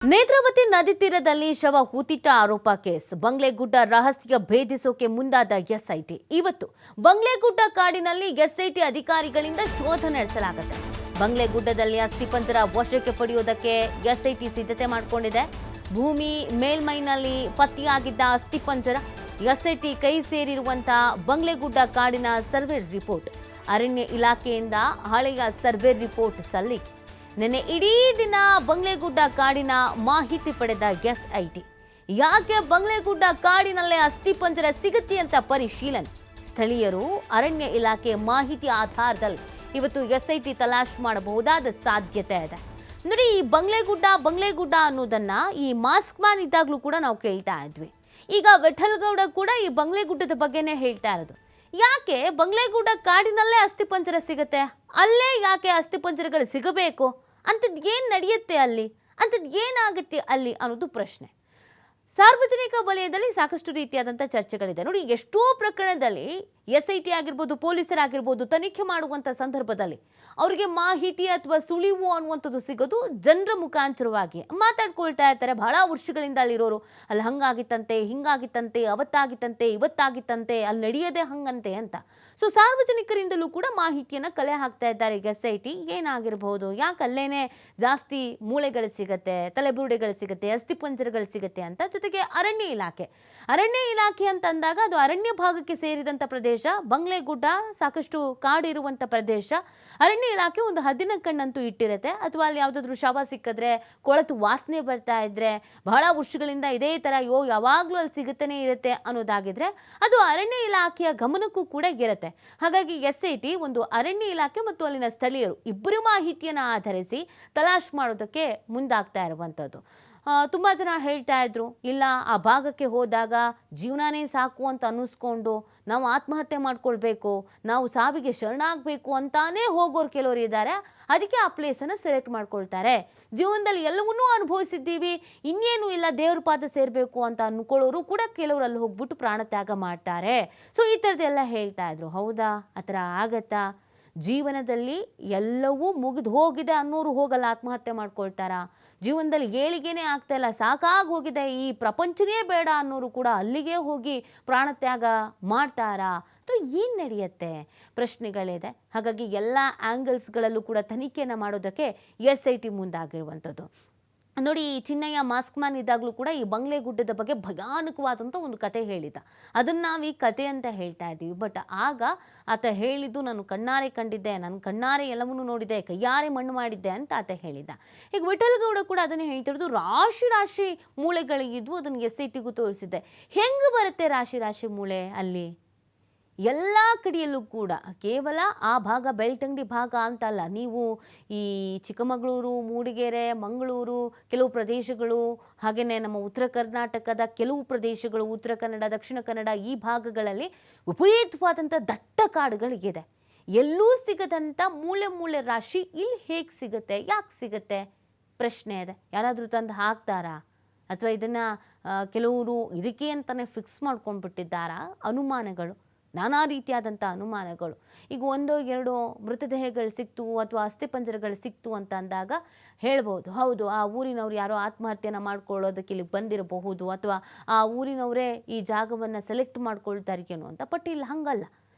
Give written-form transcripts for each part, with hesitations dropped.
ನೇತ್ರಾವತಿ ನದಿ ತೀರದಲ್ಲಿ ಶವ ಹೂತಿಟ್ಟ ಆರೋಪ ಕೇಸ್ ಬಂಗ್ಲೆಗುಡ್ಡ ರಹಸ್ಯ ಭೇದಿಸೋಕೆ ಮುಂದಾದ ಎಸ್ಐಟಿ ಇವತ್ತು ಬಂಗ್ಲೆಗುಡ್ಡ ಕಾಡಿನಲ್ಲಿ ಎಸ್ಐಟಿ ಅಧಿಕಾರಿಗಳಿಂದ ಶೋಧ ನಡೆಸಲಾಗುತ್ತೆ. ಬಂಗ್ಲೆಗುಡ್ಡದಲ್ಲಿ ಅಸ್ಥಿಪಂಜರ ವಶಕ್ಕೆ ಪಡೆಯುವುದಕ್ಕೆ ಎಸ್ಐಟಿ ಸಿದ್ಧತೆ ಮಾಡಿಕೊಂಡಿದೆ. ಭೂಮಿ ಮೇಲ್ಮೈನಲ್ಲಿ ಪತ್ತೆಯಾಗಿದ್ದ ಅಸ್ಥಿಪಂಜರ ಎಸ್ಐಟಿ ಕೈ ಸೇರಿರುವಂತಹ ಬಂಗ್ಲೆಗುಡ್ಡ ಕಾಡಿನ ಸರ್ವೆ ರಿಪೋರ್ಟ್ ಅರಣ್ಯ ಇಲಾಖೆಯಿಂದ ಹಳೆಯ ಸರ್ವೆ ರಿಪೋರ್ಟ್ ಸಲ್ಲಿಕೆ. ನಿನ್ನೆ ಇಡೀ ದಿನ ಬಂಗ್ಲೆಗುಡ್ಡ ಕಾಡಿನ ಮಾಹಿತಿ ಪಡೆದ ಎಸ್ಐಟಿ ಯಾಕೆ ಬಂಗ್ಲೆಗುಡ್ಡ ಕಾಡಿನಲ್ಲೇ ಅಸ್ಥಿಪಂಜರ ಸಿಗುತ್ತೆ ಅಂತ ಪರಿಶೀಲನೆ. ಸ್ಥಳೀಯರು ಅರಣ್ಯ ಇಲಾಖೆ ಮಾಹಿತಿ ಆಧಾರದಲ್ಲಿ ಇವತ್ತು ಎಸ್ಐಟಿ ತಲಾಶ್ ಮಾಡಬಹುದಾದ ಸಾಧ್ಯತೆ ಇದೆ. ನೋಡಿ, ಈ ಬಂಗ್ಲೆಗುಡ್ಡ ಅನ್ನೋದನ್ನ ಈ ಮಾಸ್ಕ್ ಮ್ಯಾನ್ ಇದ್ದಾಗಲೂ ಕೂಡ ನಾವು ಕೇಳ್ತಾ ಇದ್ವಿ. ಈಗ ವಿಠಲ್ಗೌಡ ಕೂಡ ಈ ಬಂಗ್ಲೆಗುಡ್ಡದ ಬಗ್ಗೆನೇ ಹೇಳ್ತಾ ಇರೋದು. ಯಾಕೆ ಬಂಗ್ಲೆಗುಡ್ಡ ಕಾಡಿನಲ್ಲೇ ಅಸ್ಥಿಪಂಜರ ಸಿಗುತ್ತೆ, ಅಲ್ಲೇ ಯಾಕೆ ಅಸ್ಥಿಪಂಜರಗಳು ಸಿಗಬೇಕು, ಅಂಥದ್ದು ಏನು ನಡೆಯುತ್ತೆ ಅಲ್ಲಿ, ಅಂಥದ್ದು ಏನಾಗುತ್ತೆ ಅಲ್ಲಿ ಅನ್ನೋದು ಪ್ರಶ್ನೆ. ಸಾರ್ವಜನಿಕ ವಲಯದಲ್ಲಿ ಸಾಕಷ್ಟು ರೀತಿಯಾದಂಥ ಚರ್ಚೆಗಳಿದೆ. ನೋಡಿ, ಎಷ್ಟೋ ಪ್ರಕರಣದಲ್ಲಿ ಎಸ್ಐಟಿ ಆಗಿರ್ಬೋದು, ಪೊಲೀಸರಾಗಿರ್ಬೋದು ತನಿಖೆ ಮಾಡುವಂಥ ಸಂದರ್ಭದಲ್ಲಿ ಅವರಿಗೆ ಮಾಹಿತಿ ಅಥವಾ ಸುಳಿವು ಅನ್ನುವಂಥದ್ದು ಸಿಗೋದು ಜನರ ಮುಖಾಂತರವಾಗಿ ಮಾತಾಡ್ಕೊಳ್ತಾ ಇರ್ತಾರೆ. ಬಹಳ ವರ್ಷಗಳಿಂದ ಅಲ್ಲಿರೋರು, ಅಲ್ಲಿ ಹಂಗಾಗಿತ್ತಂತೆ, ಹಿಂಗಾಗಿತ್ತಂತೆ, ಅವತ್ತಾಗಿತ್ತಂತೆ, ಇವತ್ತಾಗಿತ್ತಂತೆ, ಅಲ್ಲಿ ನಡೆಯೋದೇ ಹಂಗಂತೆ ಅಂತ. ಸೊ ಸಾರ್ವಜನಿಕರಿಂದಲೂ ಕೂಡ ಮಾಹಿತಿಯನ್ನು ಕಲೆ ಹಾಕ್ತಾ ಇದ್ದಾರೆ ಎಸ್ಐಟಿ. ಏನಾಗಿರ್ಬೋದು, ಯಾಕೆ ಅಲ್ಲೇನೆ ಜಾಸ್ತಿ ಮೂಳೆಗಳು ಸಿಗತ್ತೆ, ತಲೆಬುರುಡೆಗಳು ಸಿಗುತ್ತೆ, ಅಸ್ಥಿಪಂಜರಗಳು ಸಿಗುತ್ತೆ ಅಂತ. ಜೊತೆಗೆ ಅರಣ್ಯ ಇಲಾಖೆ ಅಂತ ಅಂದಾಗ ಅದು ಅರಣ್ಯ ಭಾಗಕ್ಕೆ ಸೇರಿದಂಥ ಪ್ರದೇಶ. ಬಂಗ್ಲೆಗುಡ್ಡ ಸಾಕಷ್ಟು ಕಾಡಿರುವಂಥ ಪ್ರದೇಶ. ಅರಣ್ಯ ಇಲಾಖೆ ಒಂದು ಹದ್ದಿನ ಕಣ್ಣಂತೂ ಇಟ್ಟಿರುತ್ತೆ. ಅಥವಾ ಅಲ್ಲಿ ಯಾವುದಾದ್ರೂ ಶವ ಸಿಕ್ಕಿದ್ರೆ, ಕೊಳತು ವಾಸನೆ ಬರ್ತಾ ಇದ್ರೆ, ಬಹಳ ವರ್ಷಗಳಿಂದ ಇದೇ ಥರ ಯಾವಾಗಲೂ ಅಲ್ಲಿ ಸಿಗುತ್ತಾನೆ ಇರುತ್ತೆ ಅನ್ನೋದಾಗಿದ್ರೆ ಅದು ಅರಣ್ಯ ಇಲಾಖೆಯ ಗಮನಕ್ಕೂ ಕೂಡ ಇರುತ್ತೆ. ಹಾಗಾಗಿ ಎಸ್ಐಟಿ ಒಂದು ಅರಣ್ಯ ಇಲಾಖೆ ಮತ್ತು ಅಲ್ಲಿನ ಸ್ಥಳೀಯರು ಇಬ್ಬರು ಮಾಹಿತಿಯನ್ನು ಆಧರಿಸಿ ತಲಾಶ್ ಮಾಡೋದಕ್ಕೆ ಮುಂದಾಗ್ತಾ ಇರುವಂಥದ್ದು. ತುಂಬ ಜನ ಹೇಳ್ತಾ ಇದ್ರು, ಇಲ್ಲ ಆ ಭಾಗಕ್ಕೆ ಹೋದಾಗ ಜೀವನನೇ ಸಾಕು ಅಂತ ಅನ್ನಿಸ್ಕೊಂಡು ನಾವು ಆತ್ಮಹತ್ಯೆ ಮಾಡ್ಕೊಳ್ಬೇಕು, ನಾವು ಸಾವಿಗೆ ಶರಣಾಗಬೇಕು ಅಂತಾನೇ ಹೋಗೋರು ಕೆಲವರು ಇದ್ದಾರೆ. ಅದಕ್ಕೆ ಆ ಪ್ಲೇಸನ್ನು ಸೆಲೆಕ್ಟ್ ಮಾಡ್ಕೊಳ್ತಾರೆ. ಜೀವನದಲ್ಲಿ ಎಲ್ಲವನ್ನೂ ಅನುಭವಿಸಿದ್ದೀವಿ, ಇನ್ನೇನು ಇಲ್ಲ, ದೇವ್ರ ಪಾದ ಸೇರಬೇಕು ಅಂತ ಅಂದ್ಕೊಳ್ಳೋರು ಕೂಡ ಕೆಲವರು ಅಲ್ಲಿ ಹೋಗ್ಬಿಟ್ಟು ಪ್ರಾಣತ್ಯಾಗ ಮಾಡ್ತಾರೆ. ಸೊ ಈ ಥರದ್ದೆಲ್ಲ ಹೇಳ್ತಾ ಇದ್ರು. ಹೌದಾ, ಆ ಥರ ಆಗತ್ತಾ? ಜೀವನದಲ್ಲಿ ಎಲ್ಲವೂ ಮುಗಿದು ಹೋಗಿದೆ ಅನ್ನೋರು ಹೋಗಲ್ಲ, ಆತ್ಮಹತ್ಯೆ ಮಾಡ್ಕೊಳ್ತಾರ. ಜೀವನದಲ್ಲಿ ಏಳಿಗೆನೇ ಆಗ್ತಾ ಇಲ್ಲ, ಸಾಕಾಗಿ ಹೋಗಿದೆ, ಈ ಪ್ರಪಂಚನೇ ಬೇಡ ಅನ್ನೋರು ಕೂಡ ಅಲ್ಲಿಗೆ ಹೋಗಿ ಪ್ರಾಣತ್ಯಾಗ ಮಾಡ್ತಾರಾ? ಅಥವಾ ಏನು ನಡೆಯುತ್ತೆ ಪ್ರಶ್ನೆಗಳಿದೆ. ಹಾಗಾಗಿ ಎಲ್ಲ ಆ್ಯಂಗಲ್ಸ್ಗಳಲ್ಲೂ ಕೂಡ ತನಿಖೆಯನ್ನು ಮಾಡೋದಕ್ಕೆ ಎಸ್ಐಟಿ ಮುಂದಾಗಿರುವಂಥದ್ದು. ನೋಡಿ, ಚಿನ್ನಯ್ಯ ಮಾಸ್ಕ್ ಮ್ಯಾನ್ ಇದ್ದಾಗಲೂ ಕೂಡ ಈ ಬಂಗ್ಲೆಗುಡ್ಡದ ಬಗ್ಗೆ ಭಯಾನಕವಾದಂಥ ಒಂದು ಕತೆ ಹೇಳಿದ್ದ. ಅದನ್ನು ನಾವು ಈ ಕತೆ ಅಂತ ಹೇಳ್ತಾ ಇದ್ದೀವಿ. ಬಟ್ ಆಗ ಆತ ಹೇಳಿದ್ದು ನಾನು ಕಣ್ಣಾರೆ ಕಂಡಿದ್ದೆ, ನಾನು ಕಣ್ಣಾರೆ ಎಲ್ಲವನ್ನೂ ನೋಡಿದ್ದೆ, ಕೈಯಾರೆ ಮಣ್ಣು ಮಾಡಿದ್ದೆ ಅಂತ ಆತ ಹೇಳಿದ್ದ. ಈಗ ವಿಠಲ್ಗೌಡ ಕೂಡ ಅದನ್ನು ಹೇಳ್ತಿರೋದು. ರಾಶಿ ಮೂಳೆಗಳಿಗಿದ್ವು, ಅದನ್ನು ಎಸ್ಐಟಿಗೂ ತೋರಿಸಿದ್ದೆ. ಹೆಂಗೆ ಬರುತ್ತೆ ರಾಶಿ ಮೂಳೆ ಅಲ್ಲಿ? ಎಲ್ಲ ಕಡೆಯಲ್ಲೂ ಕೂಡ ಕೇವಲ ಆ ಭಾಗ ಬೆಳ್ತಂಗಡಿ ಭಾಗ ಅಂತಲ್ಲ, ನೀವು ಈ ಚಿಕ್ಕಮಗಳೂರು, ಮೂಡಿಗೆರೆ, ಮಂಗಳೂರು ಕೆಲವು ಪ್ರದೇಶಗಳು, ಹಾಗೆಯೇ ನಮ್ಮ ಉತ್ತರ ಕರ್ನಾಟಕದ ಕೆಲವು ಪ್ರದೇಶಗಳು, ಉತ್ತರ ಕನ್ನಡ, ದಕ್ಷಿಣ ಕನ್ನಡ ಈ ಭಾಗಗಳಲ್ಲಿ ವಿಪರೀತವಾದಂಥ ದಟ್ಟ ಕಾಡುಗಳಿಗಿದೆ. ಎಲ್ಲೂ ಸಿಗದಂಥ ಮೂಳೆ ರಾಶಿ ಇಲ್ಲಿ ಹೇಗೆ ಸಿಗುತ್ತೆ, ಯಾಕೆ ಸಿಗುತ್ತೆ ಪ್ರಶ್ನೆ ಇದೆ. ಯಾರಾದರೂ ತಂದು ಹಾಕ್ತಾರಾ, ಅಥವಾ ಇದನ್ನು ಕೆಲವರು ಇದಕ್ಕೆ ಅಂತಲೇ ಫಿಕ್ಸ್ ಮಾಡ್ಕೊಂಡ್ಬಿಟ್ಟಿದ್ದಾರಾ? ಅನುಮಾನಗಳು, ನಾನಾ ರೀತಿಯಾದಂಥ ಅನುಮಾನಗಳು. ಈಗ 1-2 ಮೃತದೇಹಗಳು ಸಿಕ್ತು ಅಥವಾ ಅಸ್ಥಿಪಂಜರಗಳು ಸಿಕ್ತು ಅಂತ ಅಂದಾಗ ಹೇಳ್ಬೋದು, ಹೌದು ಆ ಊರಿನವ್ರು ಯಾರೋ ಆತ್ಮಹತ್ಯೆನ ಮಾಡ್ಕೊಳ್ಳೋದಕ್ಕೆ ಇಲ್ಲಿ ಬಂದಿರಬಹುದು, ಅಥವಾ ಆ ಊರಿನವರೇ ಈ ಜಾಗವನ್ನು ಸೆಲೆಕ್ಟ್ ಮಾಡ್ಕೊಳ್ತಾರೇನೋ ಅಂತ. ಬಟ್ ಇಲ್ಲಿ ಹಂಗಲ್ಲ.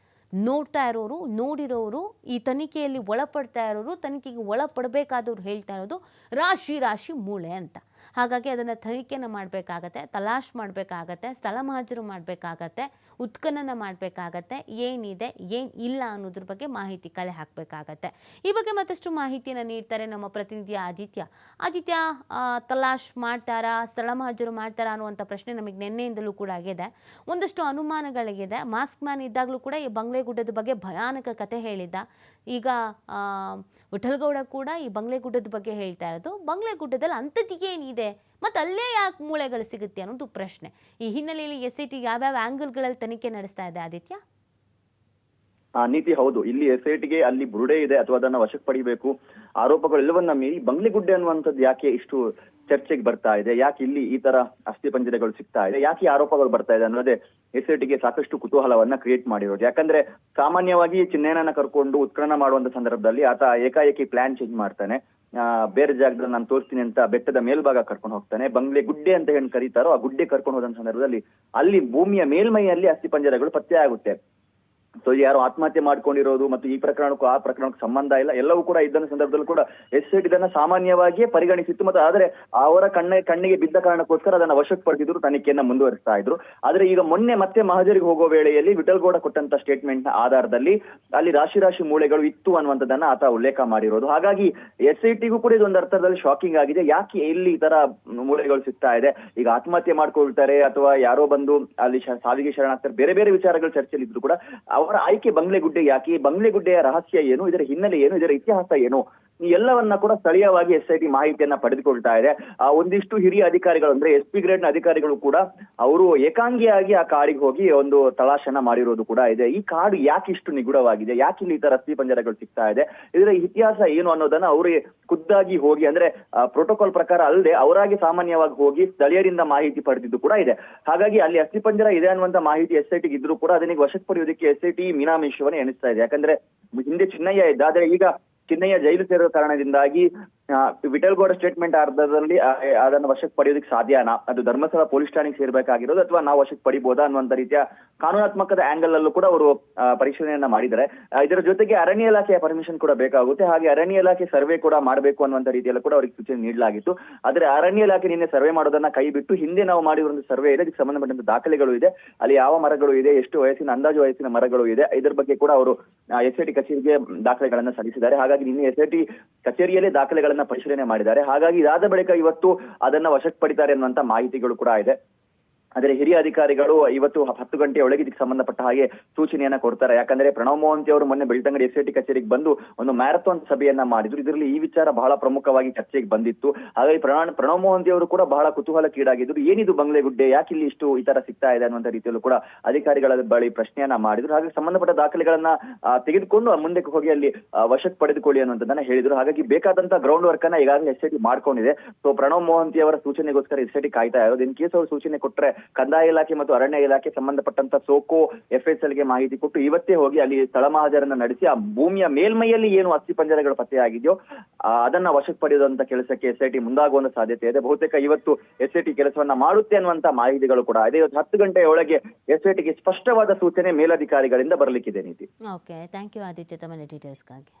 ನೋಡ್ತಾ ಇರೋರು, ನೋಡಿರೋರು, ಈ ತನಿಖೆಯಲ್ಲಿ ಒಳಪಡ್ತಾ ಇರೋರು, ತನಿಖೆಗೆ ಒಳಪಡಬೇಕಾದವ್ರು ಹೇಳ್ತಾ ಇರೋದು ರಾಶಿ ಮೂಳೆ ಅಂತ. ಹಾಗಾಗಿ ಅದನ್ನು ತನಿಖೆನ ಮಾಡಬೇಕಾಗತ್ತೆ, ತಲಾಶ್ ಮಾಡಬೇಕಾಗತ್ತೆ, ಸ್ಥಳ ಮಹಜರು ಮಾಡಬೇಕಾಗತ್ತೆ, ಉತ್ಖನನ ಮಾಡಬೇಕಾಗತ್ತೆ, ಏನಿದೆ ಏನು ಇಲ್ಲ ಅನ್ನೋದ್ರ ಬಗ್ಗೆ ಮಾಹಿತಿ ಕಲೆ ಹಾಕಬೇಕಾಗತ್ತೆ. ಈ ಬಗ್ಗೆ ಮತ್ತಷ್ಟು ಮಾಹಿತಿಯನ್ನು ನೀಡ್ತಾರೆ ನಮ್ಮ ಪ್ರತಿನಿಧಿ ಆದಿತ್ಯ. ತಲಾಶ್ ಮಾಡ್ತಾರಾ, ಸ್ಥಳ ಮಹಜರು ಮಾಡ್ತಾರಾ ಅನ್ನುವಂಥ ಪ್ರಶ್ನೆ ನಮಗೆ ನಿನ್ನೆಯಿಂದಲೂ ಕೂಡ ಆಗಿದೆ. ಒಂದಷ್ಟು ಅನುಮಾನಗಳಿಗಿದೆ. ಮಾಸ್ಕ್ ಮ್ಯಾನ್ ಇದ್ದಾಗಲೂ ಕೂಡ ಈ ಬಂಗ್ಲೆಗುಡ್ಡದ ಬಗ್ಗೆ ಭಯಾನಕ ಕತೆ ಹೇಳಿದ್ದ. ಈಗ ವಿಠಲ್ಗೌಡ ಕೂಡ ಈ ಬಂಗ್ಲೆಗುಡ್ಡದ ಬಗ್ಗೆ ಹೇಳ್ತಾ ಇರೋದು. ಬಂಗ್ಲೆಗುಡ್ಡದಲ್ಲಿ ಅಂಥದ್ದು ಏನಿದೆ ಮತ್ತು ಅಲ್ಲೇ ಯಾಕೆ ಮೂಳೆಗಳು ಸಿಗುತ್ತೆ ಅನ್ನೋದು ಪ್ರಶ್ನೆ. ಈ ಹಿನ್ನೆಲೆಯಲ್ಲಿ ಎಸ್ಐಟಿ ಯಾವ್ಯಾವ ಆಂಗಲ್ಗಳಲ್ಲಿ ತನಿಖೆ ನಡೆಸ್ತಾ ಇದೆ ಆದಿತ್ಯ? ನೀತಿ ಹೌದು. ಇಲ್ಲಿ ಎಸ್ಐಟಿಗೆ ಅಲ್ಲಿ ಬುರುಡೆ ಇದೆ ಅಥವಾ ಅದನ್ನ ವಶಕ್ಕೆ ಪಡಿಬೇಕು, ಆರೋಪಗಳೆಲ್ಲವನ್ನ ಮೀರಿ ಬಂಗ್ಲೆಗುಡ್ಡೆ ಅನ್ನುವಂಥದ್ದು ಯಾಕೆ ಇಷ್ಟು ಚರ್ಚೆಗೆ ಬರ್ತಾ ಇದೆ, ಯಾಕೆ ಇಲ್ಲಿ ಈ ತರ ಅಸ್ಥಿ ಪಂಜರಗಳು ಸಿಗ್ತಾ ಇದೆ, ಯಾಕೆ ಆರೋಪಗಳು ಬರ್ತಾ ಇದೆ ಅನ್ನೋದೇ ಎಸ್ಐಟಿಗೆ ಸಾಕಷ್ಟು ಕುತೂಹಲವನ್ನ ಕ್ರಿಯೇಟ್ ಮಾಡಿರೋದು. ಯಾಕಂದ್ರೆ ಸಾಮಾನ್ಯವಾಗಿ ಚಿನ್ನಯ್ಯನನ್ನ ಕರ್ಕೊಂಡು ಉತ್ಖನನ ಮಾಡುವಂತ ಸಂದರ್ಭದಲ್ಲಿ ಆತ ಏಕಾಏಕಿ ಪ್ಲಾನ್ ಚೇಂಜ್ ಮಾಡ್ತಾನೆ. ಬೇರೆ ಜಾಗದಲ್ಲಿ ನಾನು ತೋರಿಸ್ತೀನಿ ಅಂತ ಬೆಟ್ಟದ ಮೇಲ್ಭಾಗ ಕರ್ಕೊಂಡು ಹೋಗ್ತಾನೆ. ಬಂಗ್ಲೆ ಗುಡ್ಡೆ ಅಂತ ಏನ್ ಕರೀತಾರೋ ಆ ಗುಡ್ಡೆ ಕರ್ಕೊಂಡು ಹೋದಂತ ಸಂದರ್ಭದಲ್ಲಿ ಅಲ್ಲಿ ಭೂಮಿಯ ಮೇಲ್ಮೈಯಲ್ಲಿ ಅಸ್ಥಿಪಂಜರಗಳು ಪತ್ತೆ ಆಗುತ್ತೆ. ಸೊ ಯಾರು ಆತ್ಮಹತ್ಯೆ ಮಾಡ್ಕೊಂಡಿರೋದು ಮತ್ತು ಈ ಪ್ರಕರಣಕ್ಕೂ ಆ ಪ್ರಕರಣಕ್ಕೂ ಸಂಬಂಧ ಇಲ್ಲ, ಎಲ್ಲವೂ ಕೂಡ ಇದ್ದ ಸಂದರ್ಭದಲ್ಲೂ ಕೂಡ SIT ಇದನ್ನ ಸಾಮಾನ್ಯವಾಗಿಯೇ ಪರಿಗಣಿಸಿತ್ತು ಮತ್ತು ಆದ್ರೆ ಅವರ ಕಣ್ಣಿಗೆ ಬಿದ್ದ ಕಾರಣಕ್ಕೋಸ್ಕರ ಅದನ್ನ ವಶಕ್ಕೆ ಪಡೆದಿದ್ರು, ತನಿಖೆಯನ್ನ ಮುಂದುವರಿಸ್ತಾ ಇದ್ರು. ಆದ್ರೆ ಈಗ ಮೊನ್ನೆ ಮತ್ತೆ ಮಹಜರಿಗೆ ಹೋಗುವ ವೇಳೆಯಲ್ಲಿ ವಿಠಲ್ಗೌಡ ಕೊಟ್ಟಂತ ಸ್ಟೇಟ್ಮೆಂಟ್ ನ ಆಧಾರದಲ್ಲಿ ಅಲ್ಲಿ ರಾಶಿ ಮೂಳೆಗಳು ಇತ್ತು ಅನ್ನುವಂಥದ್ದನ್ನ ಆತ ಉಲ್ಲೇಖ ಮಾಡಿರೋದು. ಹಾಗಾಗಿ SITಗೂ ಕೂಡ ಇದೊಂದು ಅರ್ಥದಲ್ಲಿ ಶಾಕಿಂಗ್ ಆಗಿದೆ. ಯಾಕೆ ಇಲ್ಲಿ ಈ ತರ ಮೂಳೆಗಳು ಸಿಗ್ತಾ ಇದೆ? ಈಗ ಆತ್ಮಹತ್ಯೆ ಮಾಡ್ಕೊಳ್ತಾರೆ ಅಥವಾ ಯಾರೋ ಬಂದು ಅಲ್ಲಿ ಸಾವಿಗೆ ಶರಣಾಗ್ತಾರೆ, ಬೇರೆ ಬೇರೆ ವಿಚಾರಗಳು ಚರ್ಚೆಯಲ್ಲಿ ಇದ್ರು ಕೂಡ ಅವರ ಆಯ್ಕೆ ಬಂಗ್ಲೆಗುಡ್ಡೆ ಯಾಕೆ, ಬಂಗ್ಲೆಗುಡ್ಡೆಯ ರಹಸ್ಯ ಏನು, ಇದರ ಹಿನ್ನೆಲೆ ಏನು, ಇದರ ಇತಿಹಾಸ ಏನು, ಈ ಎಲ್ಲವನ್ನ ಕೂಡ ಸ್ಥಳೀಯವಾಗಿ SIT ಮಾಹಿತಿಯನ್ನ ಪಡೆದುಕೊಳ್ತಾ ಇದೆ. ಒಂದಿಷ್ಟು ಹಿರಿಯ ಅಧಿಕಾರಿಗಳು ಅಂದ್ರೆ SP ಗ್ರೇಡ್ ನ ಅಧಿಕಾರಿಗಳು ಕೂಡ ಅವರು ಏಕಾಂಗಿಯಾಗಿ ಆ ಕಾಡಿಗೆ ಹೋಗಿ ಒಂದು ತಲಾಶನ ಮಾಡಿರೋದು ಕೂಡ ಇದೆ. ಈ ಕಾಡು ಯಾಕೆ ಇಷ್ಟು ನಿಗೂಢವಾಗಿದೆ, ಯಾಕೆ ಇಲ್ಲಿ ಈ ತರ ಅಸ್ಥಿಪಂಜರಗಳು ಸಿಗ್ತಾ ಇದೆ, ಇದರ ಇತಿಹಾಸ ಏನು ಅನ್ನೋದನ್ನ ಅವರಿಗೆ ಖುದ್ದಾಗಿ ಹೋಗಿ ಅಂದ್ರೆ ಪ್ರೋಟೋಕಾಲ್ ಪ್ರಕಾರ ಅಲ್ಲದೆ ಅವರಾಗಿ ಸಾಮಾನ್ಯವಾಗಿ ಹೋಗಿ ಸ್ಥಳೀಯರಿಂದ ಮಾಹಿತಿ ಪಡೆದಿದ್ದು ಕೂಡ ಇದೆ. ಹಾಗಾಗಿ ಅಲ್ಲಿ ಅಸ್ಥಿಪಂಜರ ಇದೆ ಅನ್ನುವಂತ ಮಾಹಿತಿ SIT ಇದ್ರೂ ಕೂಡ ಅದನ್ನ ವಶಕ್ಕೆ ಪಡೆಯೋದಕ್ಕೆ SIT ಮೀನಾಮೇಷವನ್ನ ಎಣಿಸ್ತಾ ಇದೆ. ಯಾಕಂದ್ರೆ ಹಿಂದೆ ಚಿನ್ನಯ್ಯ ಇದ್ದ, ಆದ್ರೆ ಈಗ ಚಿನ್ನಯ್ಯ ಜೈಲು ಸೇರೋ ಕಾರಣದಿಂದಾಗಿ ವಿಠಲ್ಗೌಡ ಸ್ಟೇಟ್ಮೆಂಟ್ ಅರ್ಧದಲ್ಲಿ ಅದನ್ನು ವಶಕ್ಕೆ ಪಡೆಯೋದಕ್ಕೆ ಸಾಧ್ಯನಾ, ಅದು ಧರ್ಮಸ್ಥಳ ಪೊಲೀಸ್ ಠಾಣೆಗೆ ಸೇರ್ಬೇಕಾಗಿರೋದು ಅಥವಾ ನಾವು ವಶಕ್ಕೆ ಪಡಿಬಹುದಾ ಅನ್ನುವಂತ ರೀತಿಯ ಕಾನೂನಾತ್ಮಕದ ಆಂಗಲ್ ಅಲ್ಲೂ ಕೂಡ ಅವರು ಪರಿಶೀಲನೆಯನ್ನ ಮಾಡಿದ್ದಾರೆ. ಇದರ ಜೊತೆಗೆ ಅರಣ್ಯ ಇಲಾಖೆಯ ಪರ್ಮಿಷನ್ ಕೂಡ ಬೇಕಾಗುತ್ತೆ. ಹಾಗೆ ಅರಣ್ಯ ಇಲಾಖೆ ಸರ್ವೆ ಕೂಡ ಮಾಡಬೇಕು ಅನ್ನುವಂತ ರೀತಿಯಲ್ಲೂ ಕೂಡ ಅವರಿಗೆ ಸೂಚನೆ ನೀಡಲಾಗಿತ್ತು. ಆದ್ರೆ ಅರಣ್ಯ ಇಲಾಖೆ ನಿನ್ನೆ ಸರ್ವೆ ಮಾಡೋದನ್ನ ಕೈ ಬಿಟ್ಟು ಹಿಂದೆ ನಾವು ಮಾಡಿರೋ ಒಂದು ಸರ್ವೆ ಇದೆ, ಇದಕ್ಕೆ ಸಂಬಂಧಪಟ್ಟಂತ ದಾಖಲೆಗಳು ಇದೆ, ಅಲ್ಲಿ ಯಾವ ಮರಗಳು ಇದೆ, ಎಷ್ಟು ವಯಸ್ಸಿನ ಅಂದಾಜು ವಯಸ್ಸಿನ ಮರಗಳು ಇದೆ, ಇದರ ಬಗ್ಗೆ ಕೂಡ ಅವರು SIT ಕಚೇರಿಗೆ ದಾಖಲೆಗಳನ್ನ ಸಲ್ಲಿಸಿದ್ದಾರೆ. ಹಾಗಾಗಿ ನಿನ್ನೆ SIT ಕಚೇರಿಯಲ್ಲೇ ದಾಖಲೆಗಳನ್ನ ಪರಿಶೀಲನೆ ಮಾಡಿದ್ದಾರೆ. ಹಾಗಾಗಿ ಇದಾದ ಬಳಿಕ ಇವತ್ತು ಅದನ್ನ ವಶಕ್ಕೆ ಪಡಿತಾರೆ ಅನ್ನುವಂತ ಮಾಹಿತಿಗಳು ಕೂಡ ಇದೆ. ಆದರೆ ಹಿರಿಯ ಅಧಿಕಾರಿಗಳು ಇವತ್ತು 10 ಗಂಟೆಯ ಒಳಗೆ ಇದಕ್ಕೆ ಸಂಬಂಧಪಟ್ಟ ಹಾಗೆ ಸೂಚನೆಯನ್ನ ಕೊಡ್ತಾರೆ. ಯಾಕಂದ್ರೆ ಪ್ರಣವ್ ಮೋಹಂತಿ ಅವರು ಮೊನ್ನೆ ಬೆಳ್ತಂಗಡಿ SIT ಕಚೇರಿಗೆ ಬಂದು ಒಂದು ಮ್ಯಾರಥಾನ್ ಸಭೆಯನ್ನ ಮಾಡಿದ್ರು. ಇದರಲ್ಲಿ ಈ ವಿಚಾರ ಬಹಳ ಪ್ರಮುಖವಾಗಿ ಚರ್ಚೆಗೆ ಬಂದಿತ್ತು. ಹಾಗಾಗಿ ಪ್ರಣವ್ ಮೋಹಂತಿ ಅವರು ಕೂಡ ಬಹಳ ಕುತೂಹಲಕ್ಕೀಡಾಗಿದ್ರು. ಏನಿದು ಬಂಗ್ಲೆಗುಡ್ಡೆ, ಯಾಕೆ ಇಲ್ಲಿ ಇಷ್ಟು ಈ ತರ ಸಿಗ್ತಾ ಇದೆ ಅನ್ನುವಂತ ರೀತಿಯಲ್ಲೂ ಕೂಡ ಅಧಿಕಾರಿಗಳ ಬಳಿ ಪ್ರಶ್ನೆಯನ್ನ ಮಾಡಿದ್ರು. ಹಾಗೆ ಸಂಬಂಧಪಟ್ಟ ದಾಖಲೆಗಳನ್ನ ತೆಗೆದುಕೊಂಡು ಮುಂದಕ್ಕೆ ಹೋಗಿ ಅಲ್ಲಿ ವಶಕ್ಕೆ ಪಡೆದುಕೊಳ್ಳಿ ಅನ್ನುವಂಥದ್ದನ್ನ ಹೇಳಿದ್ರು. ಹಾಗಾಗಿ ಬೇಕಾದಂತ ಗ್ರೌಂಡ್ ವರ್ಕ್ ಅನ್ನ ಈಗಾಗಲೇ SIT ಮಾಡ್ಕೊಂಡಿದೆ. ಸೊ ಪ್ರಣವ್ ಮೋಹಂತಿ ಅವರ ಸೂಚನೆಗೋಸ್ಕರ SIT ಕಾಯ್ತಾ ಇರೋದು. ಇನ್ ಕೇಸ್ ಅವರು ಸೂಚನೆ ಕೊಟ್ರೆ ಕಂದಾಯ ಇಲಾಖೆ ಮತ್ತು ಅರಣ್ಯ ಇಲಾಖೆ ಸಂಬಂಧಪಟ್ಟಂತ ಸೋಕೋ FSL ಗೆ ಮಾಹಿತಿ ಕೊಟ್ಟು ಇವತ್ತೇ ಹೋಗಿ ಅಲ್ಲಿ ಸ್ಥಳ ಮಹಾಜರನ್ನ ನಡೆಸಿ ಆ ಭೂಮಿಯ ಮೇಲ್ಮೈಯಲ್ಲಿ ಏನು ಅಸ್ಥಿಪಂಜರಗಳು ಪತ್ತೆಯಾಗಿದೆಯೋ ಅದನ್ನ ವಶಕ್ಕೆ ಪಡೆಯುವಂತ ಕೆಲಸಕ್ಕೆ SIT ಮುಂದಾಗುವಂತ ಸಾಧ್ಯತೆ ಇದೆ. ಬಹುತೇಕ ಇವತ್ತು SIT ಕೆಲಸವನ್ನ ಮಾಡುತ್ತೆ ಅನ್ನುವಂತ ಮಾಹಿತಿಗಳು ಕೂಡ ಇದೆ. ಇವತ್ತು 10 ಗಂಟೆಯ ಒಳಗೆ SIT ಗೆ ಸ್ಪಷ್ಟವಾದ ಸೂಚನೆ ಮೇಲಧಿಕಾರಿಗಳಿಂದ ಬರಲಿಕ್ಕಿದೆ. ನೀತಿ. ಓಕೆ, ಥ್ಯಾಂಕ್ ಯು ಆದಿತ್ಯ ತಮ್ಮ ಡೀಟೇಲ್ಸ್ಗಾಗಿ.